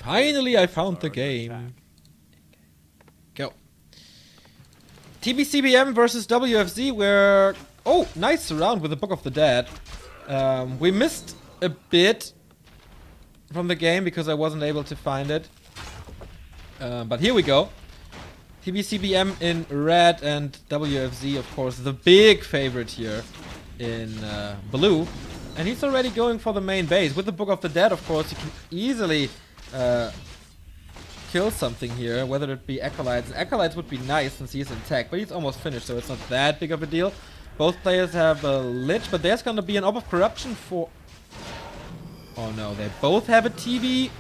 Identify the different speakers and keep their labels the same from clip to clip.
Speaker 1: Finally, I found the game. Go. TBCBM versus WFZ, where... Oh, nice round with the Book of the Dead. We missed a bit from the game because I wasn't able to find it. But here we go. TBCBM in red and WFZ, of course, the big favorite here in blue. And he's already going for the main base. With the Book of the Dead, of course, you can easily kill something here, whether it be Acolytes. And Acolytes would be nice since he's in tech, but he's almost finished, so it's not that big of a deal. Both players have a Lich, but there's gonna be an Orb of Corruption for... Oh no, they both have a TV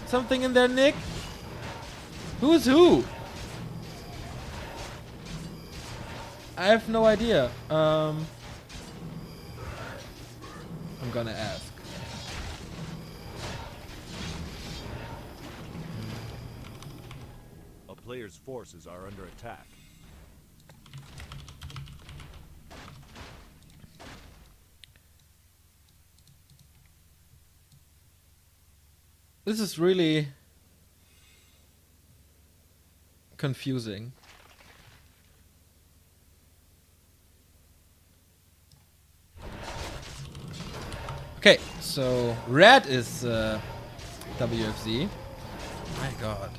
Speaker 1: something in their nick? Who's who? I have no idea. I'm gonna ask.
Speaker 2: A player's forces are under attack.
Speaker 1: This is really confusing. Okay, so red is WFZ. My god.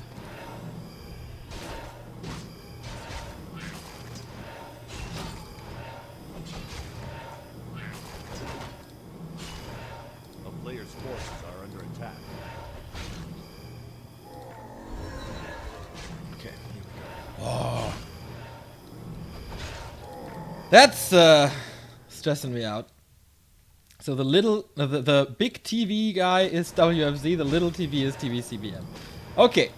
Speaker 2: A player's forces are under attack.
Speaker 1: Okay, here we go. Oh. That's stressing me out. So the little, the big TV guy is WFZ, the little TV is TBCBM. Okay,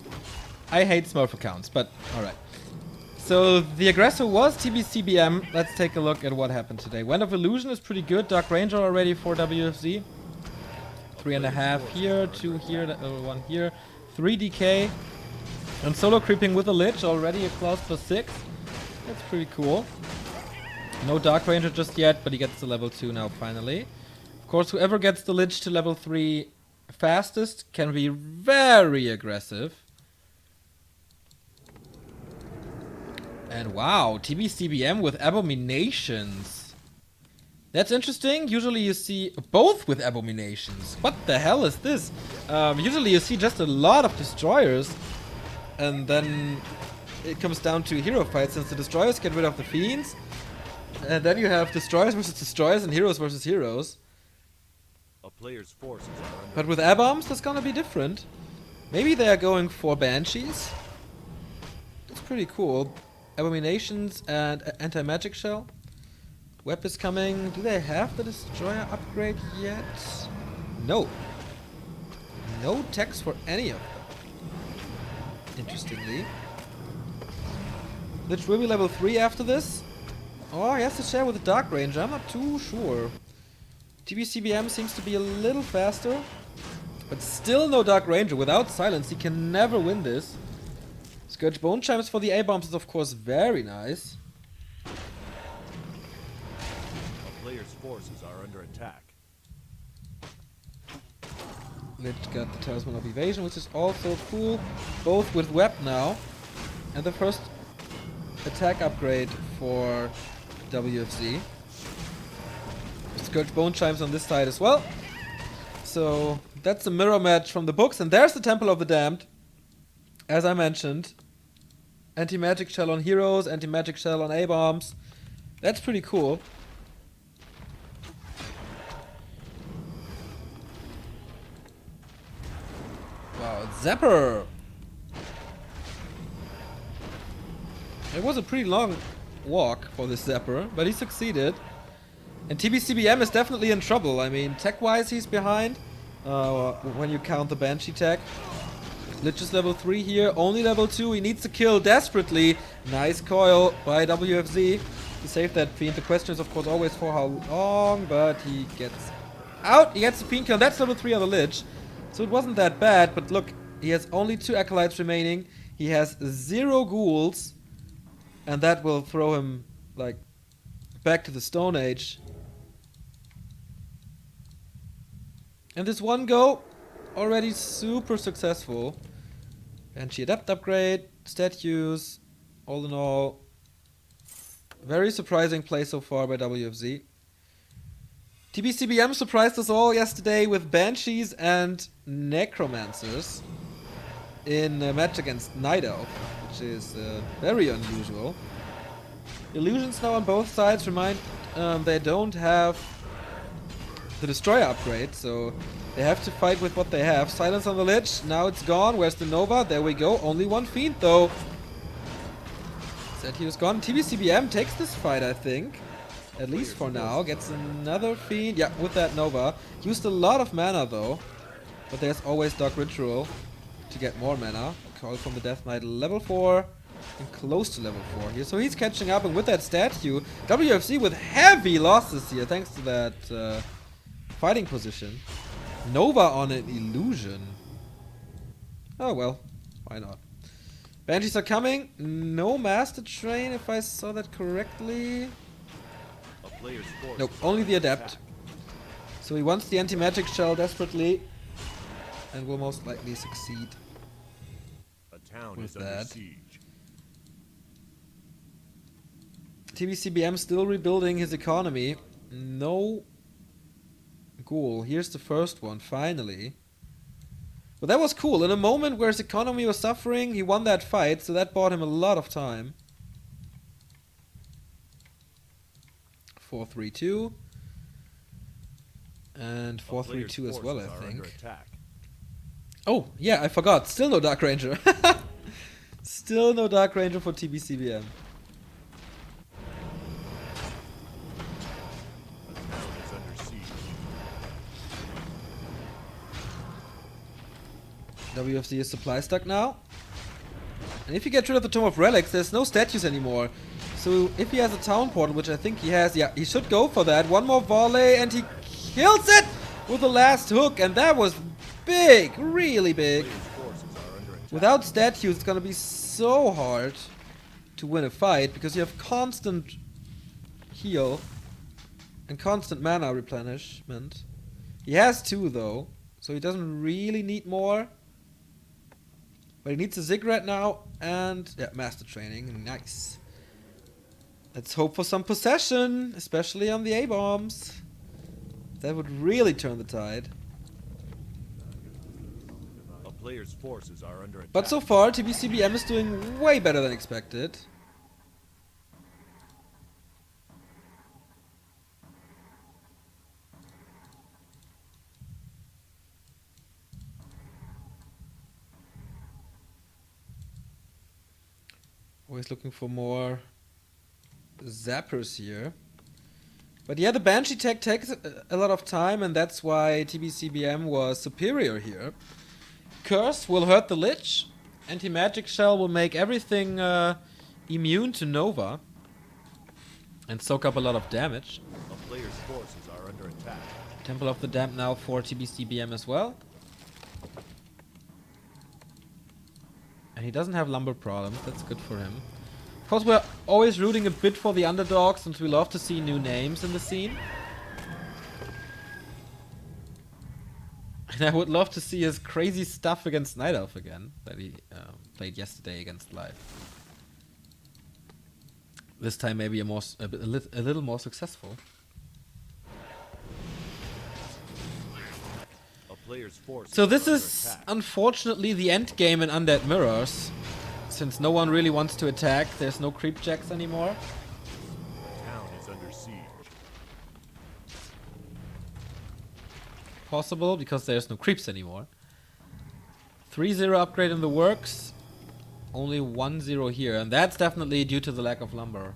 Speaker 1: I hate Smurf accounts, but alright. So the aggressor was TBCBM. Let's take a look at what happened today. Wind of Illusion is pretty good. Dark Ranger already for WFZ. 3.5 here, 2 here, 1 here. 3 DK. And solo creeping with a Lich, already a class +6. That's pretty cool. No Dark Ranger just yet, but he gets to level 2 now finally. Of course, whoever gets the Lich to level 3 fastest can be very aggressive. And wow, TBCBM with Abominations. That's interesting. Usually you see both with Abominations. What the hell is this? Usually you see just a lot of Destroyers. And then it comes down to hero fights, since the Destroyers get rid of the Fiends. And then you have Destroyers versus Destroyers and Heroes versus Heroes.
Speaker 2: A player's forces are under
Speaker 1: But with Aboms, that's gonna be different. Maybe they are going for Banshees. That's pretty cool. Abominations and Anti-Magic Shell. Web is coming. Do they have the Destroyer upgrade yet? No. No text for any of them. Interestingly. Lich will be level 3 after this. Oh, he has to share with the Dark Ranger. I'm not too sure. TBCBM seems to be a little faster. But still no Dark Ranger. Without Silence, he can never win this. Scourge Bone Chimes for the A-Bombs is of course very nice.
Speaker 2: A player's forces are under attack.
Speaker 1: Lich got the Talisman of Evasion, which is also cool. Both with Web now. And the first attack upgrade for WFZ. Scourge Bone Chimes on this side as well. So that's a mirror match from the books. And there's the Temple of the Damned. As I mentioned. Anti-Magic Shell on Heroes, Anti-Magic Shell on A-Bombs. That's pretty cool. Wow, Zapper! It was a pretty long walk for this Zapper, but he succeeded. And TBCBM is definitely in trouble. I mean, tech-wise he's behind. When you count the Banshee tech. Lich is level 3 here, only level 2. He needs to kill desperately. Nice coil by WFZ to save that Fiend. The question is, of course, always for how long, but he gets out. He gets the Fiend kill. That's level 3 on the Lich. So it wasn't that bad, but look, he has only 2 Acolytes remaining. He has 0 Ghouls. And that will throw him, like, back to the Stone Age. And this one go already super successful. Banshee Adept upgrade, statues, all in all, very surprising play so far by WFZ. TBCBM surprised us all yesterday with Banshees and Necromancers in a match against Night Elf, which is very unusual. Illusions now on both sides remind they don't have the Destroyer upgrade, so they have to fight with what they have. Silence on the Lich, now it's gone. Where's the Nova? There we go. Only one Fiend though. Said he was gone. TBCBM takes this fight, I think. At least for now. Gets another Fiend. Yeah, with that Nova. Used a lot of mana though. But there's always Dark Ritual to get more mana. Call from the Death Knight level 4. And close to level 4 here. So he's catching up, and with that statue, WFC with heavy losses here thanks to that fighting position. Nova on an illusion. Oh well, why not? Banshees are coming. No Master Train, if I saw that correctly. Nope, only the Adept. So he wants the anti-magic shell desperately, and will most likely succeed with that. TBCBM still rebuilding his economy. No goal. Here's the first one, finally. But that was cool. In a moment where his economy was suffering, he won that fight, so that bought him a lot of time. 4-3-2. And 4-3-2 as well, I think. Oh, yeah, I forgot. Still no Dark Ranger. Still no Dark Ranger for TBCBM. WFC is supply stuck now. And if you get rid of the Tome of Relics, there's no statues anymore. So if he has a town portal, which I think he has, yeah, he should go for that. One more volley and he kills it with the last hook. And that was big, really big. Without statues, it's gonna be so hard to win a fight because you have constant heal and constant mana replenishment. He has 2 though, so he doesn't really need more. But he needs a Ziggurat now, and yeah, Master Training, nice. Let's hope for some possession, especially on the A-bombs. That would really turn the tide.
Speaker 2: A player's forces are under attack.
Speaker 1: But so far, TBCBM is doing way better than expected. Always looking for more zappers here. But yeah, the Banshee tech takes a lot of time, and that's why TBCBM was superior here. Curse will hurt the Lich. Anti-Magic Shell will make everything immune to Nova. And soak up a lot of damage.
Speaker 2: A player's forces are under attack.
Speaker 1: Temple of the Damned now for TBCBM as well. And he doesn't have lumber problems, that's good for him. Of course, we're always rooting a bit for the underdogs, since we love to see new names in the scene. And I would love to see his crazy stuff against Night Elf again, that he played yesterday against Live. This time maybe a little more successful. So this is unfortunately the end game in Undead Mirrors. Since no one really wants to attack, there's no creep checks anymore.
Speaker 2: The town is under siege.
Speaker 1: Possible, because there's no creeps anymore. 3-0 upgrade in the works. Only 1-0 here, and that's definitely due to the lack of lumber.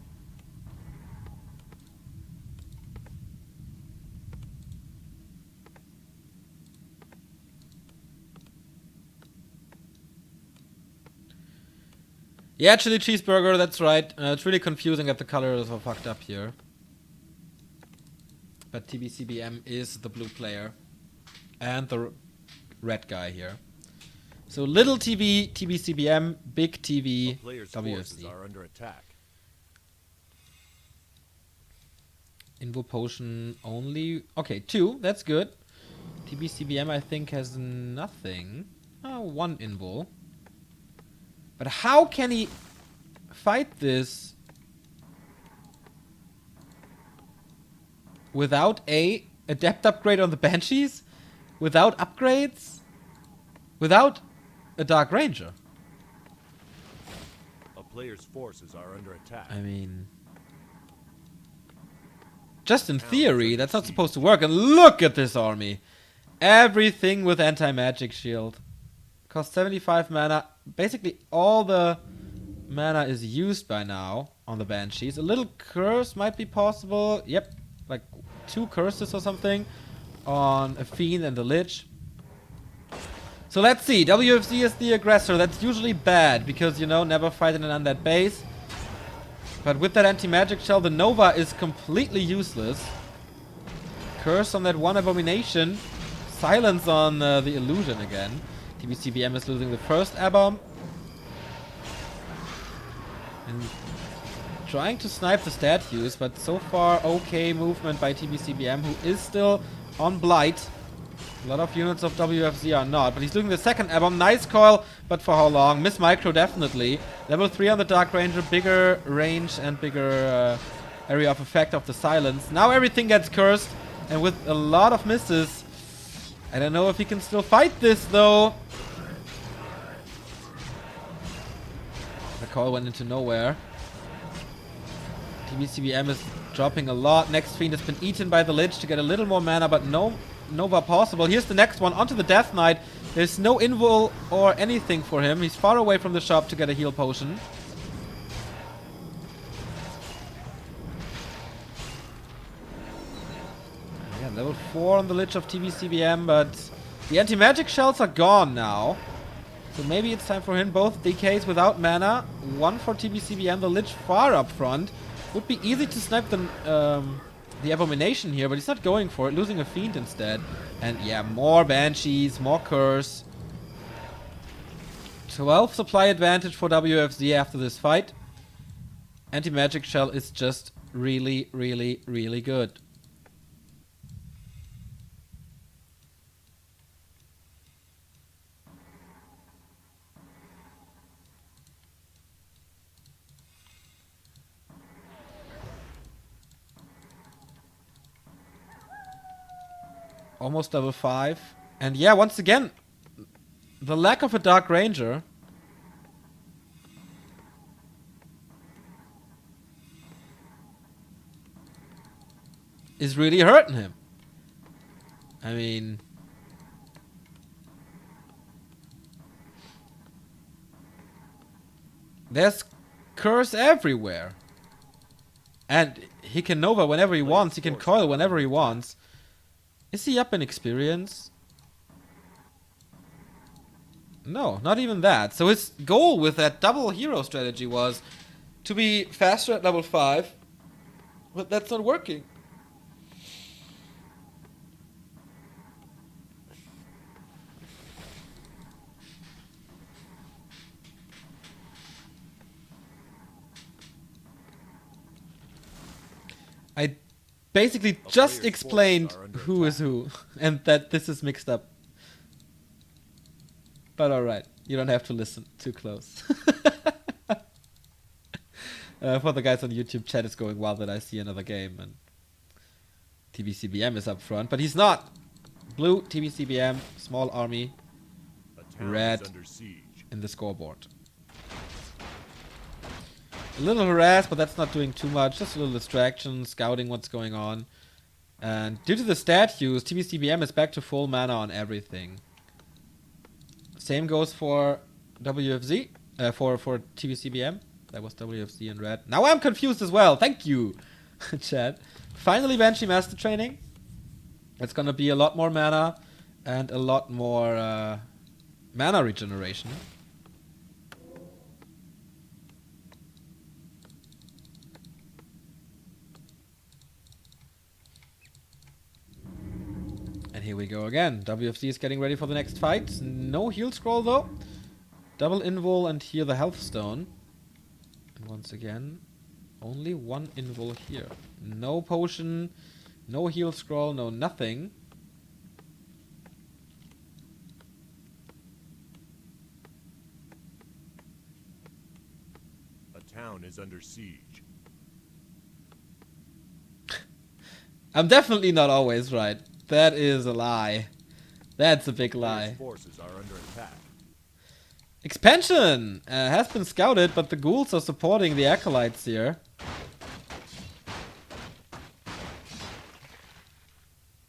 Speaker 1: Yeah, chili cheeseburger, that's right. It's really confusing that the colors are fucked up here. But TBCBM is the blue player. And the red guy here. So little TV, TBCBM, big TV, WFZ.
Speaker 2: Are under attack.
Speaker 1: Invo potion only. Okay, 2, that's good. TBCBM, I think, has nothing. Oh, one invul. But how can he fight this without a adept upgrade on the Banshees? Without upgrades? Without a Dark Ranger?
Speaker 2: A player's forces are under attack.
Speaker 1: I mean... just in theory, that's not supposed to work. And look at this army. Everything with anti-magic shield. Costs 75 mana. Basically all the mana is used by now on the Banshees. A little curse might be possible. Yep, like 2 curses or something on a Fiend and the Lich. So let's see. WFZ is the aggressor. That's usually bad because, you know, never fight in an undead base. But with that anti-magic shell, the Nova is completely useless. Curse on that one abomination. Silence on the illusion again. TBCBM is losing the first A-bomb. And trying to snipe the statues, but so far okay movement by TBCBM, who is still on Blight. A lot of units of WFZ are not, but he's doing the second A-bomb. Nice coil, but for how long? Miss Micro definitely. Level 3 on the Dark Ranger, bigger range and bigger area of effect of the silence. Now everything gets cursed, and with a lot of misses. I don't know if he can still fight this though. The coil went into nowhere. TBCBM is dropping a lot. Next Fiend has been eaten by the Lich to get a little more mana, but no Nova possible. Here's the next one onto the Death Knight. There's no invul or anything for him. He's far away from the shop to get a heal potion. Yeah, level 4 on the Lich of TBCBM, but the anti-magic shells are gone now. So maybe it's time for him. Both DKs without mana. One for TBCBM, the Lich far up front. Would be easy to snipe the Abomination here, but he's not going for it, losing a Fiend instead. And yeah, more Banshees, more Curse. 12 supply advantage for WFZ after this fight. Anti-magic shell is just really, really, really good. Almost level 5. And yeah, once again, the lack of a Dark Ranger is really hurting him. I mean, there's curse everywhere. And he can Nova whenever he wants. He can coil whenever he wants. Is he up in experience? No, not even that. So his goal with that double hero strategy was to be faster at level 5. But that's not working. I basically just explained who is who, and that this is mixed up. But alright, you don't have to listen too close. For the guys on YouTube, chat is going wild that I see another game, and TBCBM is up front, but he's not. Blue, TBCBM, small army, red in the scoreboard. A little harassed, but that's not doing too much. Just a little distraction, scouting what's going on. And due to the statues, TBCBM is back to full mana on everything. Same goes for WFZ, for TBCBM. That was WFZ in red. Now I'm confused as well. Thank you, chat. Finally, Banshee Master Training. It's gonna be a lot more mana and a lot more mana regeneration. Here we go again. WFC is getting ready for the next fight. No heal scroll though. Double invul and here the health stone. And once again, only one invul here. No potion, no heal scroll, no nothing.
Speaker 2: town is under siege.
Speaker 1: I'm definitely not always right. That is a lie. That's a big
Speaker 2: Players'
Speaker 1: lie.
Speaker 2: forces are under attack.
Speaker 1: Expansion has been scouted, but the ghouls are supporting the acolytes here.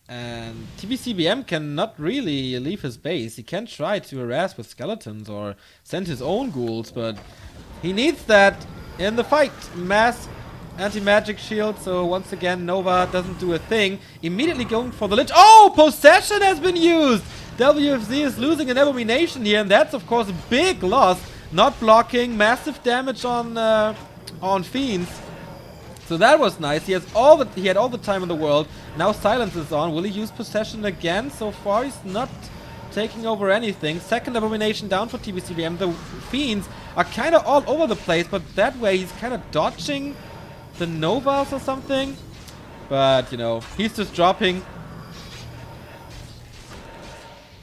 Speaker 1: And TBCBM cannot really leave his base. He can try to harass with skeletons or send his own ghouls, but he needs that in the fight. Mass anti-magic shield, so once again Nova doesn't do a thing. Immediately going for the Lich. Oh! Possession has been used! WFZ is losing an Abomination here, and that's of course a big loss. Not blocking, massive damage on Fiends. So that was nice. He had all the time in the world. Now Silence is on. Will he use Possession again? So far he's not taking over anything. Second Abomination down for TBCBM. The Fiends are kind of all over the place, but that way he's kind of dodging the Novas or something. But, you know, he's just dropping.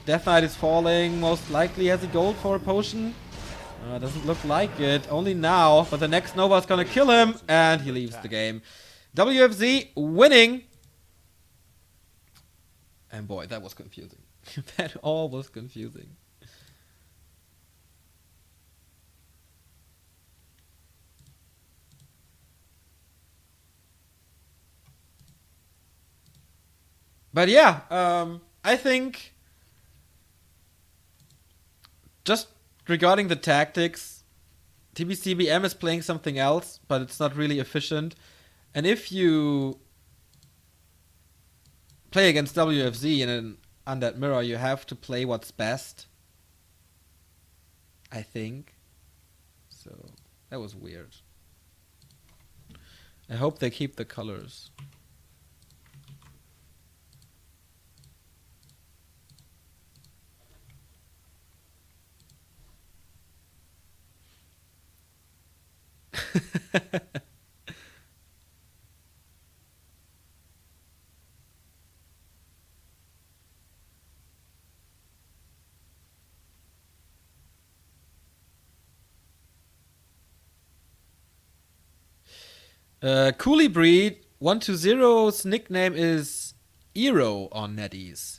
Speaker 1: Death Knight is falling. Most likely has a gold for a potion. Doesn't look like it. Only now. But the next Nova is going to kill him. And he leaves the game. WFZ winning. And boy, that was confusing. That all was confusing. But yeah, I think just regarding the tactics, TBCBM is playing something else, but it's not really efficient. And if you play against WFZ in on that mirror, you have to play what's best. I think. So that was weird. I hope they keep the colors. Coolie Breed 120's nickname is Eero on NetEase.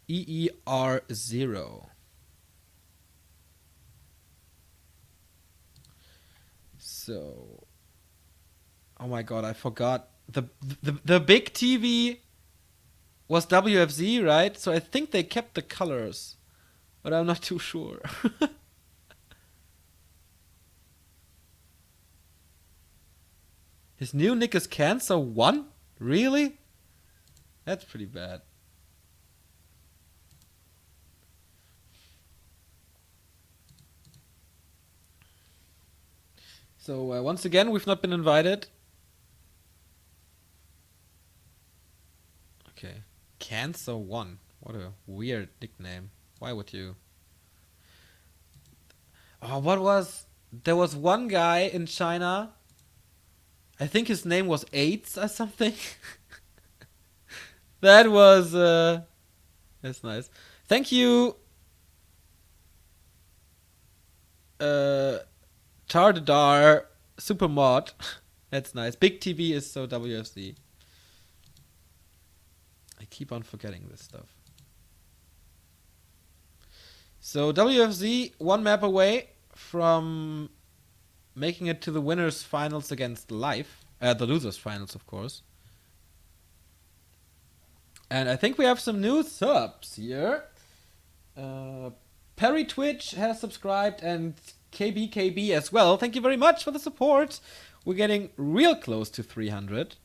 Speaker 1: EER0. So, oh my god, I forgot the big TV was WFZ, right? So I think they kept the colors, but I'm not too sure. His new nick is Cancer 1? Really? That's pretty bad. So once again, we've not been invited. Okay. Cancer 1. What a weird nickname. Why would you? Oh, what was... There was one guy in China. I think his name was AIDS or something. That was... That's nice. Thank you... Tardadar Supermod. That's nice. Big TV is so WFC. I keep on forgetting this stuff. So WFZ one map away from making it to the winners finals against Life. The losers finals, of course. And I think we have some new subs here. Perry Twitch has subscribed and KBKB as well. Thank you very much for the support. We're getting real close to 300.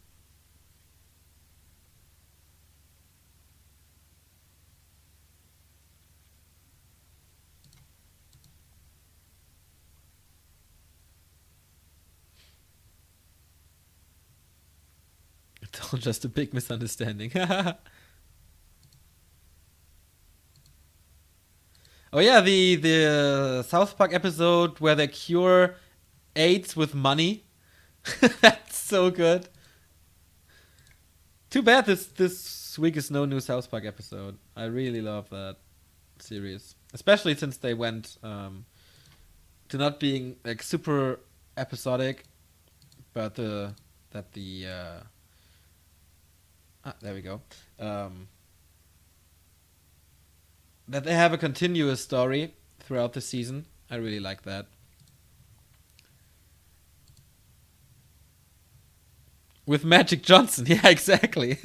Speaker 1: It's all just a big misunderstanding. Oh yeah, the South Park episode where they cure AIDS with money. That's so good. Too bad this week is no new South Park episode. I really love that series, especially since they went to not being like super episodic, but there we go. That they have a continuous story throughout the season. I really like that. With Magic Johnson, yeah, exactly.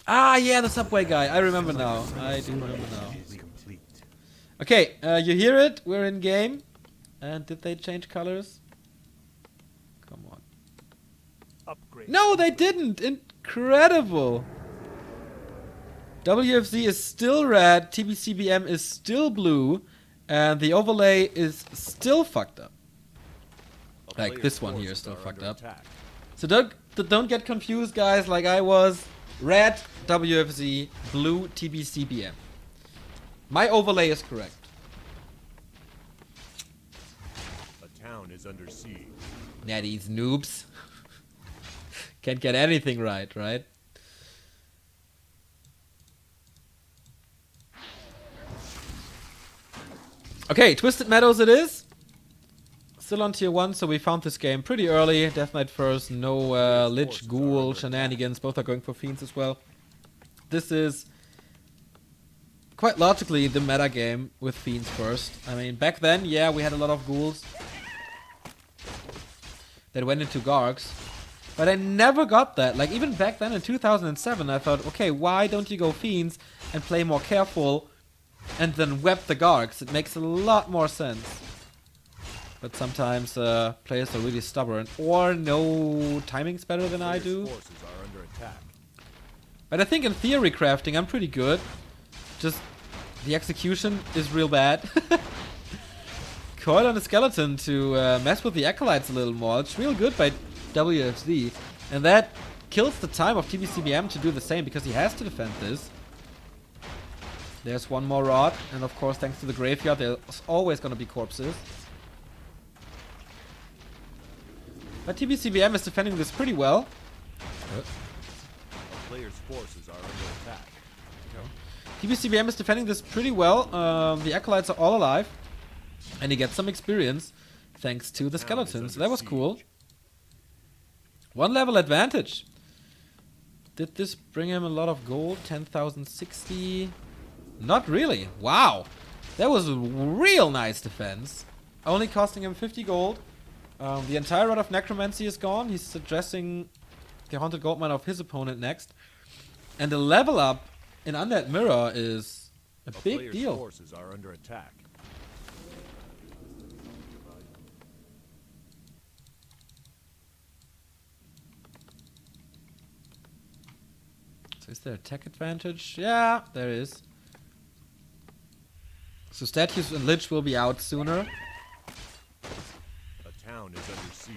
Speaker 1: Yeah, the subway guy. I remember now. I do remember now. Okay, you hear it? We're in game. And did they change colors? Come on.
Speaker 3: Upgrade.
Speaker 1: No, they didn't. Incredible. WFZ is still red. TBCBM is still blue. And the overlay is still fucked up. Like this one here is still fucked up. So don't get confused, guys, like I was. Red WFZ, blue TBCBM. My overlay is correct.
Speaker 2: A town is under siege.
Speaker 1: Yeah, these noobs. Can't get anything right? Okay, Twisted Meadows it is. Still on tier 1, so we found this game pretty early. Death Knight first, no Lich, Ghoul, shenanigans. Both are going for Fiends as well. This is quite logically the meta game with Fiends first. I mean, back then, yeah, we had a lot of Ghouls that went into Gargs. But I never got that. Like, even back then in 2007, I thought, okay, why don't you go Fiends and play more careful and then web the Gargs? It makes a lot more sense. But sometimes players are really stubborn or know timings better than I do.
Speaker 2: Forces are under attack.
Speaker 1: But I think in theory crafting I'm pretty good. Just the execution is real bad. Coil on the skeleton to mess with the acolytes a little more. It's real good by WFZ. And that kills the time of TBCBM to do the same because he has to defend this. There's one more rod. And of course thanks to the graveyard there's always going to be corpses. But TBCBM is defending this pretty well.
Speaker 2: A player's forces are under attack.
Speaker 1: TBCBM is defending this pretty well. The acolytes are all alive. And he gets some experience thanks to the skeletons. So that was cool. One level advantage. Did this bring him a lot of gold? 10,060? Not really. Wow. That was a real nice defense. Only costing him 50 gold. The entire rod of Necromancy is gone. He's addressing the Haunted Goldmine of his opponent next. And the level up in Undead Mirror is a big deal.
Speaker 2: Forces are under attack.
Speaker 1: So is there attack advantage? Yeah, there is. So Statues and Lich will be out sooner.
Speaker 2: Town is under siege.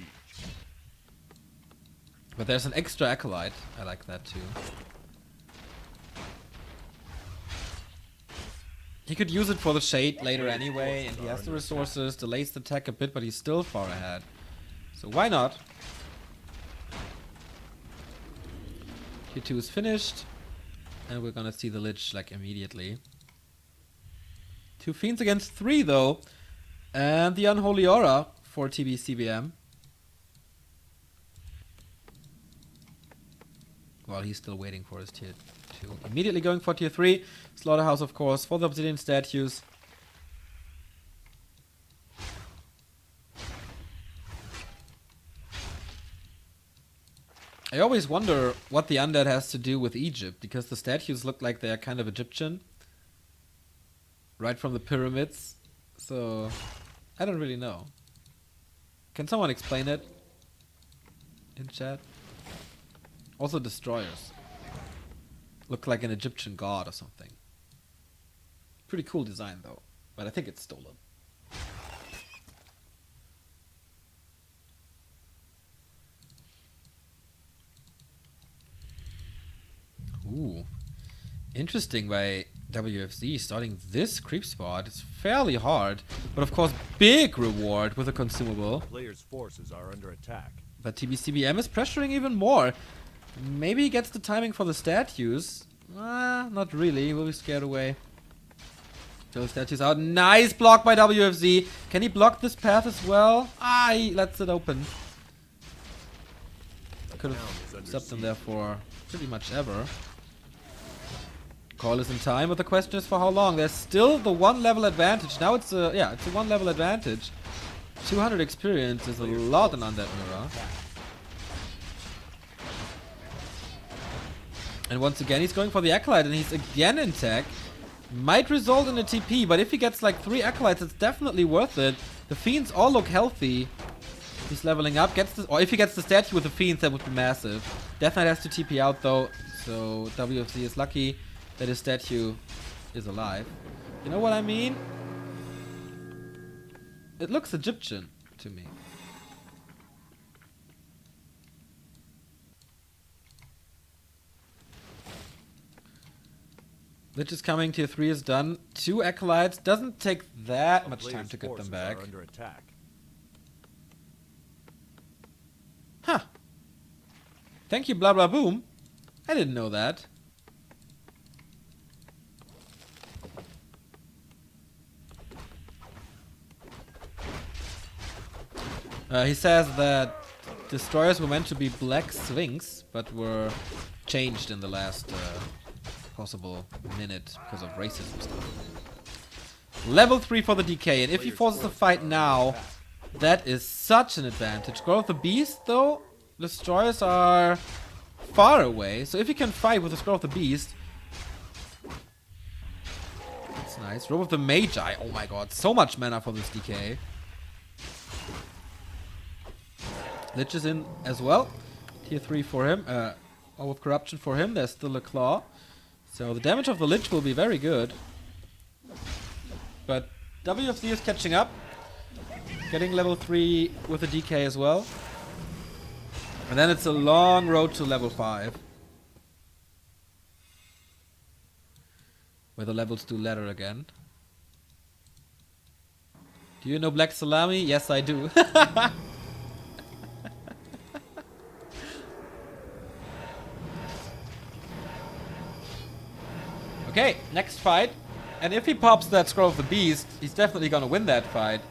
Speaker 1: But there's an extra acolyte. I like that too. He could use it for the shade later anyway, and he has the resources, delays the attack a bit, but he's still far ahead. So why not? Tier 2 is finished, and we're gonna see the Lich like immediately. 2 Fiends against 3 though, and the Unholy Aura for TBCBM. Well, he's still waiting for his tier 2. Immediately going for tier 3. Slaughterhouse, of course, for the Obsidian Statues. I always wonder what the undead has to do with Egypt, because the statues look like they're kind of Egyptian. Right from the pyramids. So, I don't really know. Can someone explain it in chat? Also destroyers. Look like an Egyptian god or something. Pretty cool design though, but I think it's stolen. Ooh. Interesting by WFZ starting this creep spot. It's fairly hard, but of course big reward with a consumable.
Speaker 2: Player's forces are under attack.
Speaker 1: But TBCBM is pressuring even more. Maybe he gets the timing for the statues. Not really. He will be scared away. Those statues out. Nice block by WFZ. Can he block this path as well? He lets it open. Could have stopped him there for pretty much ever. Call is in time, but the question is for how long. There's still the 1 level advantage. Now it's a 1 level advantage. 200 experience is a lot in Undead Mirror. And once again he's going for the Acolyte and he's again in tech. Might result in a TP, but if he gets like 3 Acolytes, it's definitely worth it. The Fiends all look healthy. He's leveling up, or if he gets the statue with the Fiends, that would be massive. Death Knight has to TP out though, so WFZ is lucky that his statue is alive. You know what I mean? It looks Egyptian to me. Lich is coming, tier 3 is done. 2 Acolytes, doesn't take that much time to get them back.
Speaker 2: Under attack.
Speaker 1: Huh. Thank you, blah blah boom. I didn't know that. He says that destroyers were meant to be black Sphinx, but were changed in the last possible minute because of racism stuff. Level 3 for the DK, and if he forces a fight now, that is such an advantage. Scroll of the Beast, though, destroyers are far away, so if he can fight with the Scroll of the Beast, that's nice. Robe of the Magi, oh my god, so much mana for this DK. Lich is in as well. Tier 3 for him. All of Corruption for him. There's still a Claw. So the damage of the Lich will be very good. But WFZ is catching up. Getting level 3 with a DK as well. And then it's a long road to level 5. Where the levels do ladder again. Do you know Black Salami? Yes, I do. Okay, next fight. And if he pops that Scroll of the Beast, he's definitely gonna win that fight.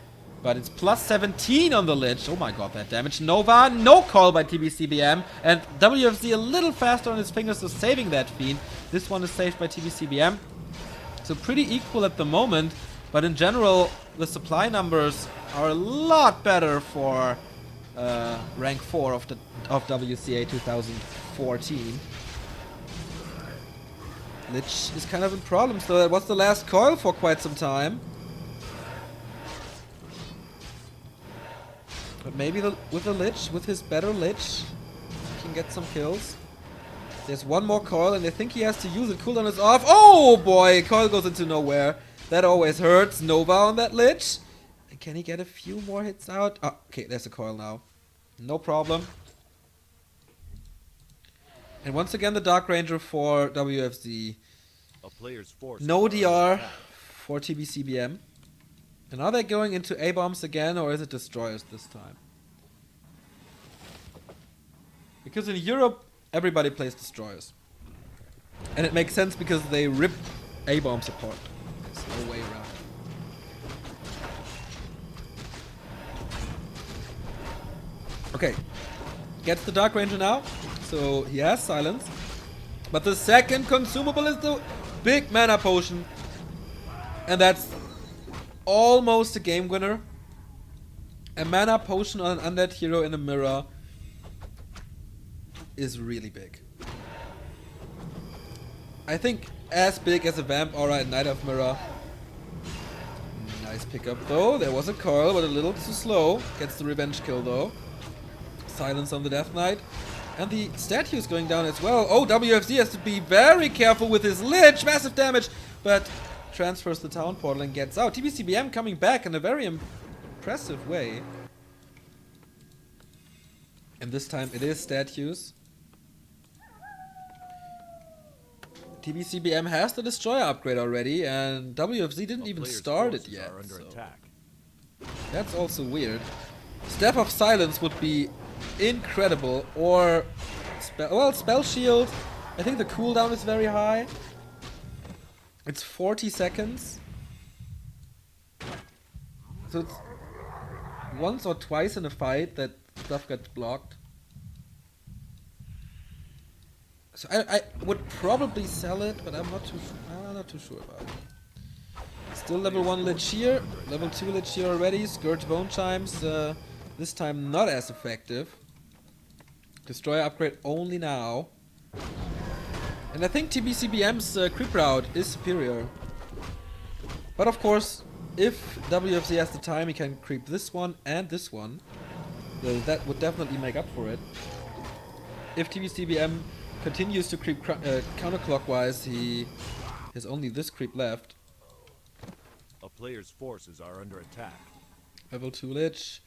Speaker 1: But it's plus 17 on the Lich. Oh my god, that damage. Nova, no call by TBCBM. And WFZ a little faster on his fingers, so saving that Fiend. This one is saved by TBCBM. So pretty equal at the moment. But in general, the supply numbers are a lot better for rank 4 of WCA 2014. Lich is kind of in problems though. That was the last coil for quite some time. But maybe with the Lich, with his better Lich, he can get some kills. There's one more coil and I think he has to use it. Cooldown is off. Oh boy, coil goes into nowhere. That always hurts. Nova on that Lich. And can he get a few more hits out? Oh, okay, there's a coil now. No problem. And once again, the Dark Ranger for WFZ.
Speaker 2: A player's force
Speaker 1: No DR for TBCBM. And are they going into A-bombs again, or is it destroyers this time? Because in Europe, everybody plays destroyers. And it makes sense because they rip A-bombs apart. There's no way around it. Okay. Gets the Dark Ranger now. So he has silence. But the second consumable is the big mana potion. And that's almost a game winner. A mana potion on an undead hero in a mirror is really big. I think as big as a Vamp Aura and Night of Mirror. Nice pickup though. There was a coil, but a little too slow. Gets the revenge kill though. Silence on the Death Knight. And the statue is going down as well. Oh, WFZ has to be very careful with his Lich. Massive damage. But transfers the town portal and gets out. TBCBM coming back in a very impressive way. And this time it is statues. TBCBM has the destroyer upgrade already, and WFZ didn't even start it yet. So that's also weird. Step of Silence would be incredible. Or, Spell Shield. I think the cooldown is very high. It's 40 seconds. So it's once or twice in a fight that stuff gets blocked. So I would probably sell it, but I'm not too sure about it. Still level 1 Lich here, level 2 Lich here already. Scourge Bone Chimes, this time not as effective. Destroyer upgrade only now. And I think TBCBM's creep route is superior. But of course, if WFZ has the time, he can creep this one and this one. So that would definitely make up for it. If TBCBM continues to creep counterclockwise, he has only this creep left.
Speaker 2: A player's forces are under attack.
Speaker 1: Level 2 Lich,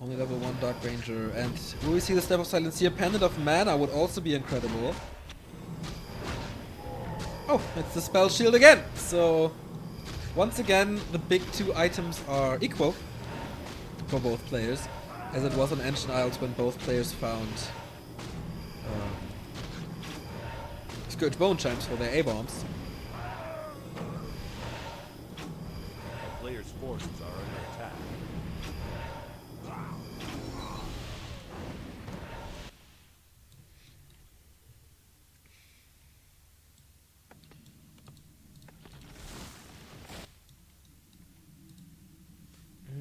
Speaker 1: only level 1 Dark Ranger, and will we see the Step of Silence here? Pendant of Mana would also be incredible. Oh, it's the Spell Shield again! So, once again, the big two items are equal for both players, as it was on Ancient Isles when both players found Scourge Bone Chimes for their A-bombs.
Speaker 2: A player's forces are under attack.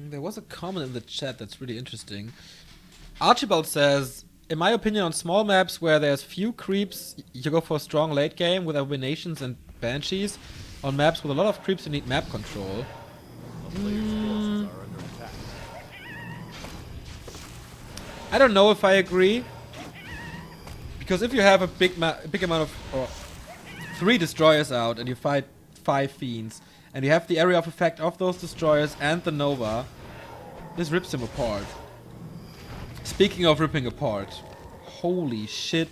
Speaker 1: There was a comment in the chat that's really interesting. Archibald says, in my opinion, on small maps where there's few creeps, you go for a strong late game with Abominations and Banshees. On maps with a lot of creeps, you need map control.
Speaker 2: A player's forces are under attack.
Speaker 1: I don't know if I agree. Because if you have a big amount of... or 3 destroyers out and you fight 5 fiends, and you have the area of effect of those destroyers and the Nova, this rips him apart. Speaking of ripping apart, holy shit,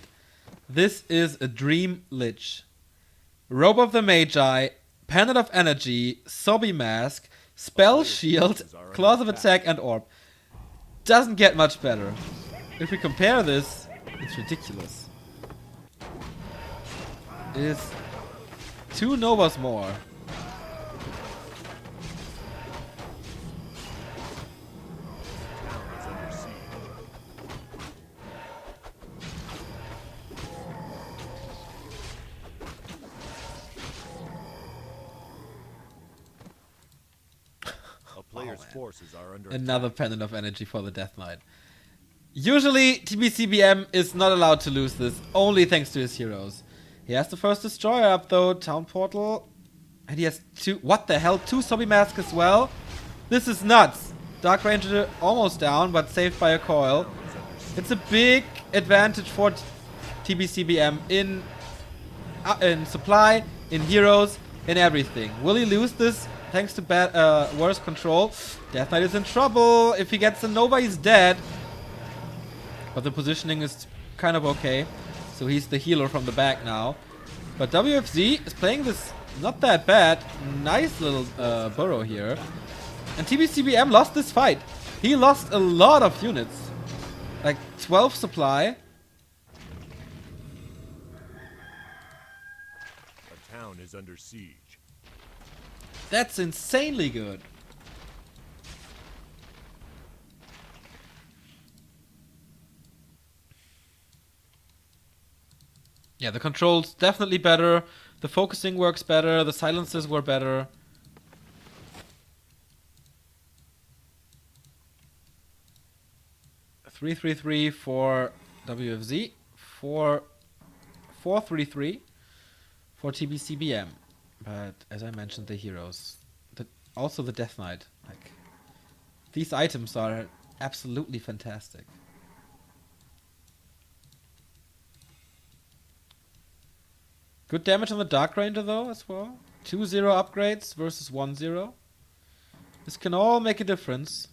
Speaker 1: this is a dream Lich. Robe of the Magi, Pendant of Energy, Sobby Mask, Spell Shield, Claws of Attack, and Orb. Doesn't get much better. If we compare this, it's ridiculous. It is 2 Novas more.
Speaker 2: Players' forces are under
Speaker 1: Another
Speaker 2: attack.
Speaker 1: Pendant of Energy for the Death Knight. Usually, TBCBM is not allowed to lose this, only thanks to his heroes. He has the first Destroyer up though, Town Portal. And he has 2, what the hell, 2 Sobby Mask as well? This is nuts. Dark Ranger almost down, but saved by a coil. It's a big advantage for TBCBM in supply, in heroes, in everything. Will he lose this? Thanks to worse control. Death Knight is in trouble. If he gets a Nova, he's dead. But the positioning is kind of okay. So he's the healer from the back now. But WFZ is playing this not that bad. Nice little burrow here. And TBCBM lost this fight. He lost a lot of units. Like 12 supply.
Speaker 2: A town is under siege.
Speaker 1: That's insanely good. Yeah, the controls definitely better. The focusing works better. The silences were better. $333 for WFZ. 433 for TBCBM. But as I mentioned, the heroes, also the Death Knight, like these items are absolutely fantastic. Good damage on the Dark Ranger though as well. 2-0 upgrades versus 1-0. This can all make a difference.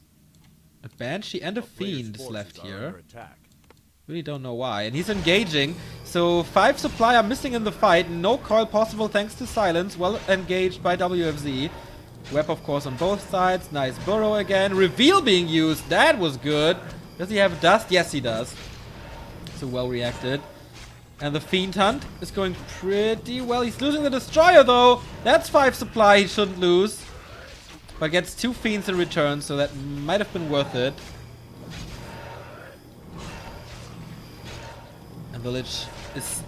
Speaker 1: A Banshee and a Fiend is left here. Really don't know why. And he's engaging. So 5 supply are missing in the fight. No coil possible thanks to silence. Well engaged by WFZ. Web of course on both sides. Nice burrow again. Reveal being used. That was good. Does he have dust? Yes, he does. So well reacted. And the Fiend Hunt is going pretty well. He's losing the Destroyer, though. That's 5 supply he shouldn't lose. But gets 2 Fiends in return, so that might have been worth it. And the Lich is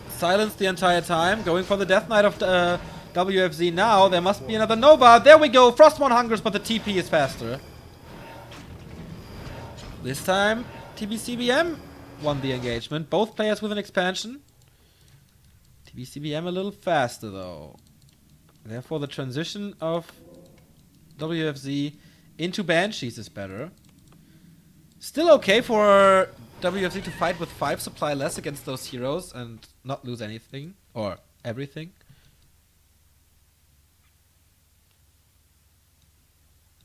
Speaker 1: silenced the entire time. Going for the Death Knight of WFZ now. There must be another Nova. There we go. Frostmourne hungers, but the TP is faster. This time, TBCBM won the engagement. Both players with an expansion. TBCBM a little faster, though. Therefore, the transition of WFZ into Banshees is better. Still okay for WFZ to fight with 5 supply less against those heroes and not lose anything. Or everything.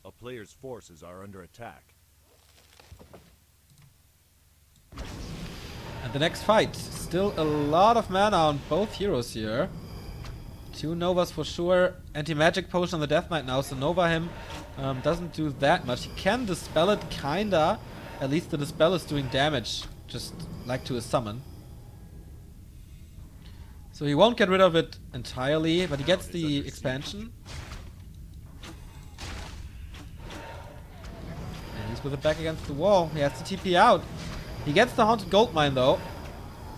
Speaker 2: A player's forces are under attack.
Speaker 1: And the next fight. Still a lot of mana on both heroes here. 2 Novas for sure. Anti-magic potion on the Death Knight now, so Nova him doesn't do that much. He can dispel it, kinda. At least the dispel is doing damage, just like to a summon. So he won't get rid of it entirely, but he gets the expansion. And he's with it back against the wall. He has to TP out. He gets the Haunted Goldmine though.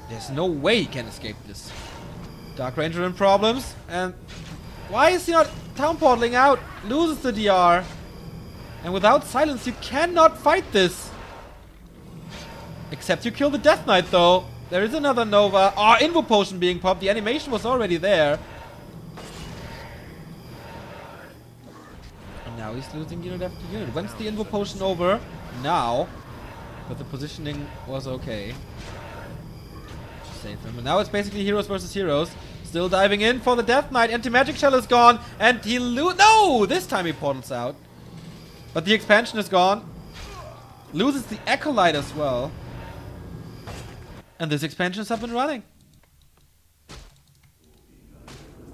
Speaker 1: There's no way he can escape this. Dark Ranger in problems. And why is he not town portaling out? Loses the DR. And without silence you cannot fight this. Except you kill the Death Knight though. There is another Nova. Oh, Invo Potion being popped. The animation was already there. And now he's losing unit after unit. When's the Invo Potion over? Now. But the positioning was okay. Save him. And now it's basically heroes versus heroes. Still diving in for the Death Knight. Anti-magic shell is gone. And he no! This time he portals out. But the expansion is gone. Loses the Acolyte as well. And this expansion is up and running.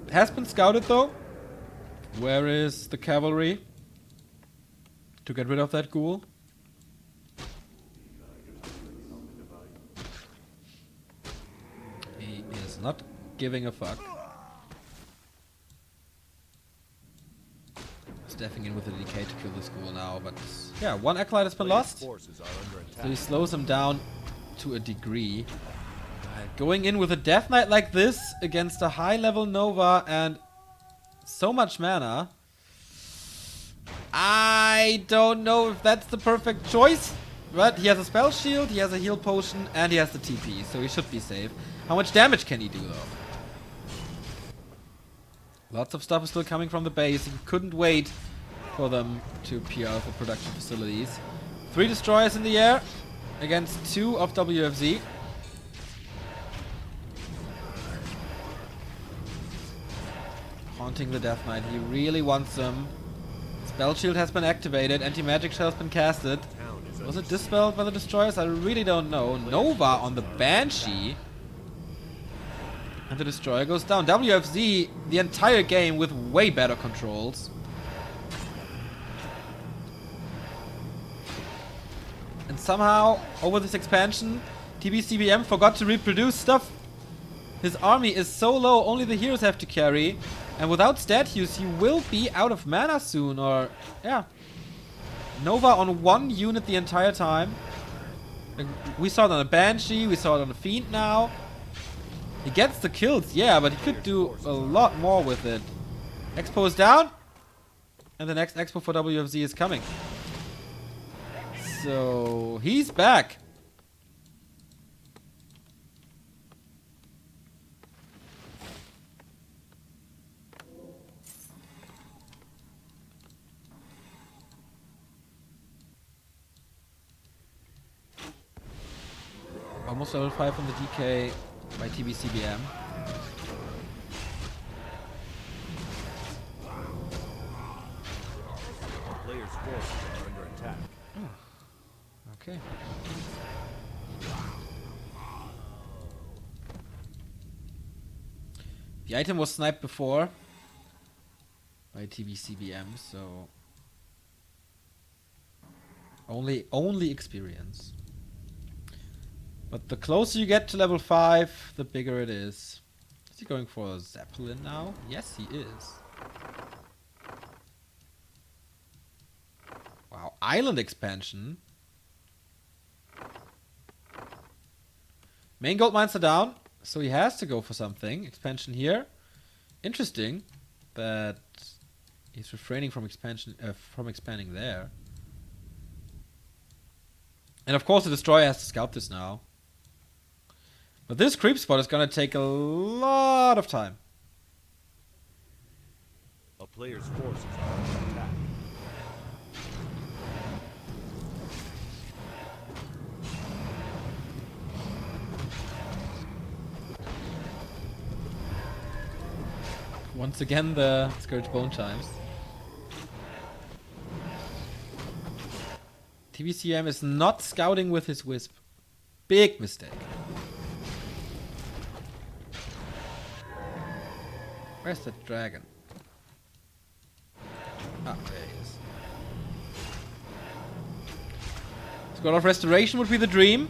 Speaker 1: It has been scouted though. Where is the cavalry? To get rid of that ghoul. He is not giving a fuck. Stepping in with the decay to kill this ghoul now, but yeah, 1 Acolyte has been lost. So he slows him down to a degree. Going in with a Death Knight like this against a high level Nova and so much mana. I don't know if that's the perfect choice, but he has a spell shield, he has a heal potion, and he has the TP, so he should be safe. How much damage can he do though? Lots of stuff is still coming from the base. He couldn't wait for them to appear out of the production facilities. 3 destroyers in the air against 2 of WFZ. Haunting the Death Knight. He really wants them. Spell shield has been activated. Anti-magic shell has been casted. Was it dispelled by the destroyers? I really don't know. Nova on the Banshee. And the destroyer goes down. WFZ the entire game with way better controls. And somehow, over this expansion, TBCBM forgot to reproduce stuff. His army is so low, only the heroes have to carry. And without stat use, he will be out of mana soon, or... yeah. Nova on 1 unit the entire time. We saw it on a Banshee, we saw it on a Fiend now. He gets the kills, yeah, but he could do a lot more with it. Expo is down. And the next Expo for WFZ is coming. So, he's back. Almost level 5 on the DK by TBCBM.
Speaker 2: Players' forces are under attack.
Speaker 1: Oh. Okay. The item was sniped before by TBCBM, so... Only experience. But the closer you get to level 5, the bigger it is. Is he going for a Zeppelin now? Yes, he is. Wow, island expansion. Main gold mines are down, so he has to go for something. Expansion here. Interesting, but he's refraining from expanding there. And of course the destroyer has to scout this now. But this creep spot is gonna take a lot of time.
Speaker 2: A player's forces are under attack.
Speaker 1: Once again the Scourge Bone Chimes. TBCM is not scouting with his Wisp. Big mistake. Where's the dragon? Ah, there he is. Scroll of Restoration would be the dream.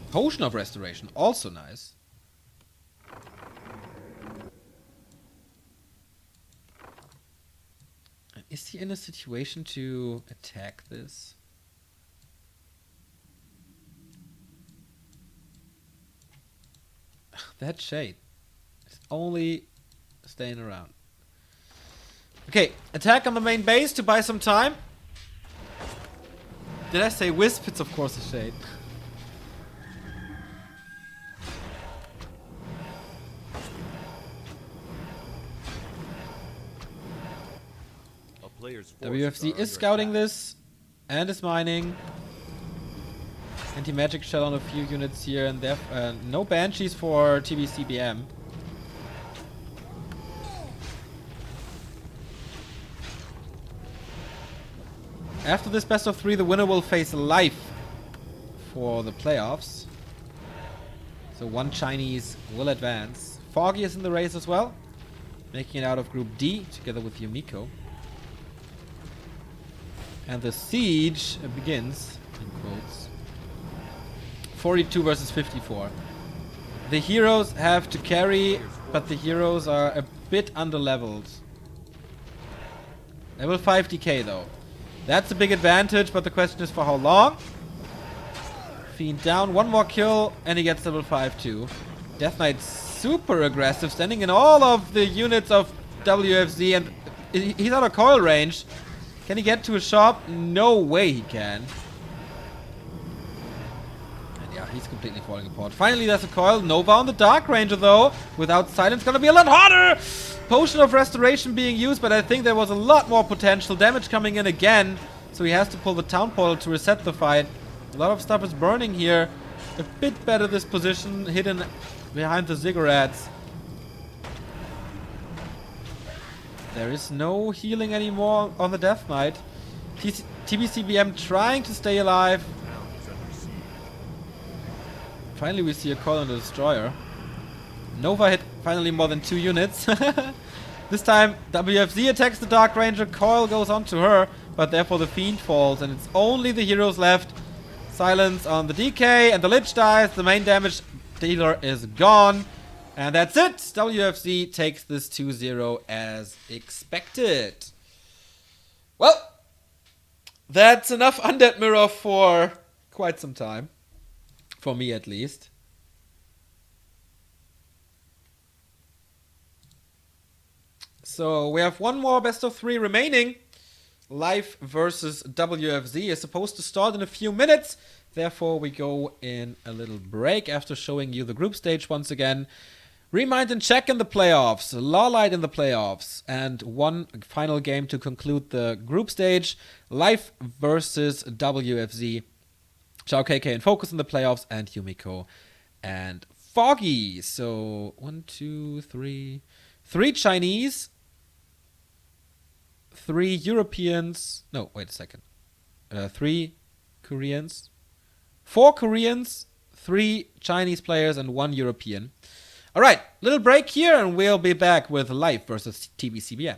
Speaker 1: Potion of Restoration, also nice. And is he in a situation to attack this? That shade is only staying around. Okay, attack on the main base to buy some time. Did I say Wisp? It's of course a shade. WFZ is scouting this and is mining. Anti-magic shell on a few units here and there. No banshees for TBCBM. After this best of 3, the winner will face Life for the playoffs. So one Chinese will advance. Foggy is in the race as well, making it out of Group D together with Yumiko. And the siege begins, in quotes. 42 versus 54. The heroes have to carry, but the heroes are a bit underleveled. Level 5 DK though. That's a big advantage, but the question is for how long? Fiend down, one more kill, and he gets level 5 too. Death Knight super aggressive, standing in all of the units of WFZ, and he's out of coil range. Can he get to a shop? No way he can. And yeah, he's completely falling apart. Finally, there's a coil. Nova on the Dark Ranger, though. Without silence, gonna be a lot harder. Potion of Restoration being used, but I think there was a lot more potential. Damage coming in again. So he has to pull the Town Portal to reset the fight. A lot of stuff is burning here. A bit better this position, hidden behind the ziggurats. There is no healing anymore on the Death Knight. TBCBM trying to stay alive. Finally we see a call on the Destroyer. Nova hit finally more than 2 units. This time WFZ attacks the Dark Ranger, Coil goes onto her, but therefore the Fiend falls and it's only the heroes left. Silence on the DK and the Lich dies, the main damage dealer is gone. And that's it! WFZ takes this 2-0 as expected. Well, that's enough Undead Mirror for quite some time. For me at least. So we have one more best of 3 remaining. Life versus WFZ is supposed to start in a few minutes. Therefore we go in a little break after showing you the group stage once again. Remind and check in the playoffs, Lawlight in the playoffs, and one final game to conclude the group stage, Life versus WFZ. Chao KK and Focus in the playoffs, and Yumiko and Foggy. So 1, 2, 3. 3 Chinese, 3 Europeans. No, wait a second. 3 Koreans, 4 Koreans, 3 Chinese players, and 1 European. Alright, little break here and we'll be back with Life versus TBCBM.